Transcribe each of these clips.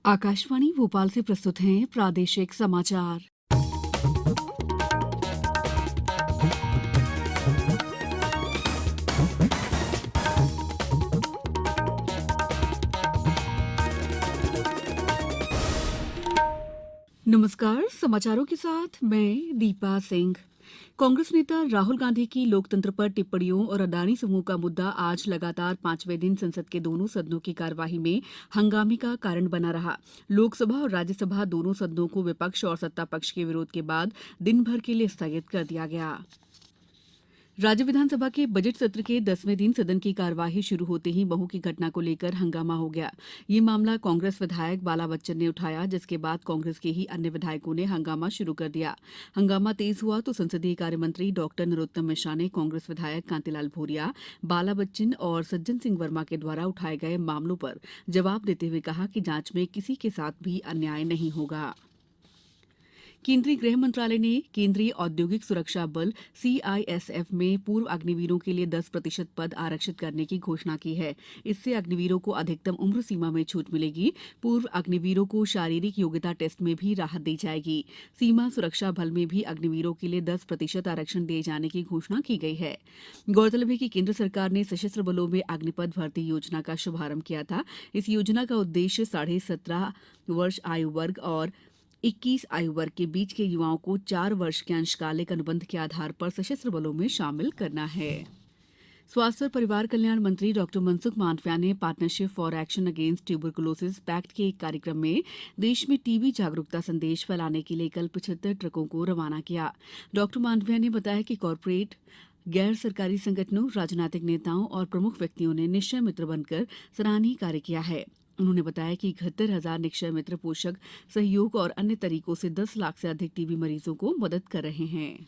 आकाशवाणी भोपाल से प्रस्तुत हैं प्रादेशिक समाचार। नमस्कार, समाचारों के साथ मैं दीपा सिंह। कांग्रेस नेता राहुल गांधी की लोकतंत्र पर टिप्पणियों और अडानी समूह का मुद्दा आज लगातार पांचवें दिन संसद के दोनों सदनों की कार्यवाही में हंगामे का कारण बना रहा। लोकसभा और राज्यसभा दोनों सदनों को विपक्ष और सत्ता पक्ष के विरोध के बाद दिन भर के लिए स्थगित कर दिया गया। राज्य विधानसभा के बजट सत्र के 10वें दिन सदन की कार्यवाही शुरू होते ही महू की घटना को लेकर हंगामा हो गया। ये मामला कांग्रेस विधायक बाला बच्चन ने उठाया, जिसके बाद कांग्रेस के ही अन्य विधायकों ने हंगामा शुरू कर दिया। हंगामा तेज हुआ तो संसदीय कार्य मंत्री डॉक्टर नरोत्तम मिश्रा ने कांग्रेस विधायक कांतिलाल भूरिया, बाला बच्चन और सज्जन सिंह वर्मा के द्वारा उठाए गए मामलों पर जवाब देते हुए कहा कि जांच में किसी के साथ भी अन्याय नहीं होगा। केंद्रीय गृह मंत्रालय ने केंद्रीय औद्योगिक सुरक्षा बल सीआईएसएफ में पूर्व अग्निवीरों के लिए 10% पद आरक्षित करने की घोषणा की है। इससे अग्निवीरों को अधिकतम उम्र सीमा में छूट मिलेगी। पूर्व अग्निवीरों को शारीरिक योग्यता टेस्ट में भी राहत दी जाएगी। सीमा सुरक्षा बल में भी अग्निवीरों के लिए 10% आरक्षण दिए जाने की घोषणा की गई है। गौरतलब है कि केंद्र सरकार ने सशस्त्र बलों में अग्निपथ भर्ती योजना का शुभारंभ किया था। इस योजना का उद्देश्य 17.5 वर्ष आयु वर्ग और 21 आयु वर्ग के बीच के युवाओं को 4 वर्ष के अंशकालिक अनुबंध के आधार पर सशस्त्र बलों में शामिल करना है। स्वास्थ्य और परिवार कल्याण मंत्री डॉक्टर मनसुख मांडविया ने partnership for action against tuberculosis pact के एक कार्यक्रम में देश में टीबी जागरूकता संदेश फैलाने के लिए कल 75 ट्रकों को रवाना किया। डॉक्टर मांडविया ने बताया कि कॉर्पोरेट, गैर सरकारी संगठनों, राजनीतिक नेताओं और प्रमुख व्यक्तियों ने निश्चय मित्र बनकर सराहनीय कार्य किया है। उन्होंने बताया कि 71,000 निश्चय मित्र पोषक सहयोग और अन्य तरीकों से 10 लाख से अधिक टीबी मरीजों को मदद कर रहे हैं।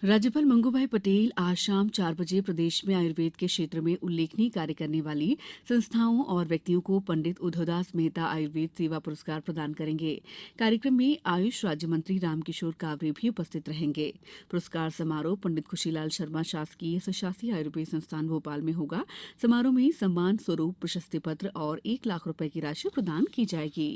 राज्यपाल मंगूभाई पटेल आज शाम 4 बजे प्रदेश में आयुर्वेद के क्षेत्र में उल्लेखनीय कार्य करने वाली संस्थाओं और व्यक्तियों को पंडित उद्धवदास मेहता आयुर्वेद सेवा पुरस्कार प्रदान करेंगे। कार्यक्रम में आयुष राज्य मंत्री रामकिशोर कावरे भी उपस्थित रहेंगे। पुरस्कार समारोह पंडित खुशीलाल शर्मा शासकीय स्वशासी आयुर्वेद संस्थान भोपाल में होगा। समारोह में सम्मान स्वरूप प्रशस्ति पत्र और 1 लाख रुपए की राशि प्रदान की जाएगी।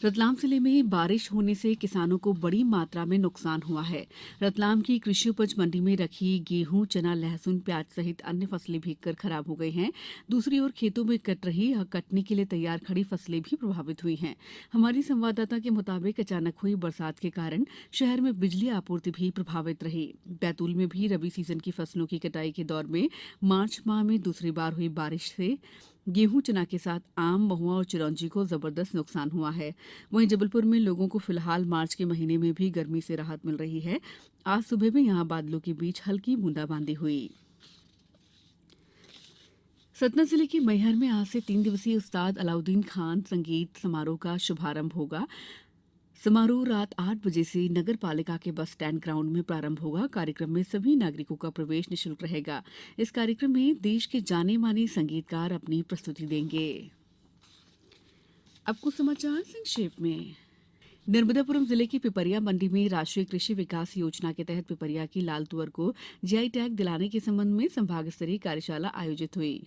रतलाम जिले में बारिश होने से किसानों को बड़ी मात्रा में नुकसान हुआ है। रतलाम की कृषि उपज मंडी में रखी गेहूं, चना, लहसुन, प्याज सहित अन्य फसलें भीगकर खराब हो गई हैं। दूसरी ओर खेतों में कट रही या कटने के लिए तैयार खड़ी फसलें भी प्रभावित हुई हैं। हमारी संवाददाता के मुताबिक अचानक हुई बरसात के कारण शहर में बिजली आपूर्ति भी प्रभावित रही। बैतूल में भी रबी सीजन की फसलों की कटाई के दौर में मार्च माह में दूसरी बार हुई बारिश से गेहूं, चना के साथ आम, महुआ और चिरौंजी को जबरदस्त नुकसान हुआ है। वहीं जबलपुर में लोगों को फिलहाल मार्च के महीने में भी गर्मी से राहत मिल रही है। आज सुबह में यहां बादलों के बीच हल्की बूंदाबांदी हुई। सतना जिले के मैहर में आज से 3 दिवसीय उस्ताद अलाउद्दीन खान संगीत समारोह का शुभारंभ होगा। समारोह रात 8 बजे से नगर पालिका के बस स्टैंड ग्राउंड में प्रारंभ होगा। कार्यक्रम में सभी नागरिकों का प्रवेश निःशुल्क रहेगा। इस कार्यक्रम में देश के जाने माने संगीतकार अपनी प्रस्तुति देंगे। अब कुछ समाचार संक्षेप में। नर्मदापुरम जिले की पिपरिया मंडी में राष्ट्रीय कृषि विकास योजना के तहत पिपरिया की लाल तुअर को जीआई टैग दिलाने के संबंध में संभाग स्तरीय कार्यशाला आयोजित हुई।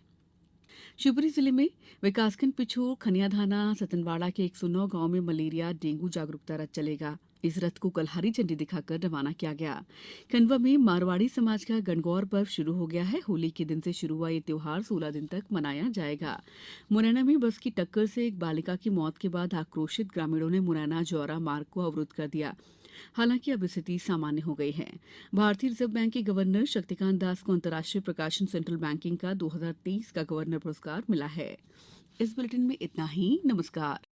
शिवपुरी जिले में विकासखंड पिछोर, खनियाधाना, सतनवाड़ा के 109 गांव में मलेरिया डेंगू जागरूकता रथ चलेगा। इस रथ को कल हरी झंडी दिखाकर रवाना किया गया। खंडवा में मारवाड़ी समाज का गणगौर पर्व शुरू हो गया है। होली के दिन से शुरू हुआ ये त्योहार 16 दिन तक मनाया जाएगा। मुरैना में बस की टक्कर से एक बालिका की मौत के बाद आक्रोशित ग्रामीणों ने मुरैना जौरा मार्ग को अवरुद्ध कर दिया। हालांकि अब स्थिति सामान्य हो गई है। भारतीय रिजर्व बैंक के गवर्नर शक्तिकांत दास को अंतर्राष्ट्रीय प्रकाशन सेंट्रल बैंकिंग का 2023 का गवर्नर पुरस्कार मिला है। इस बुलेटिन में इतना ही। नमस्कार।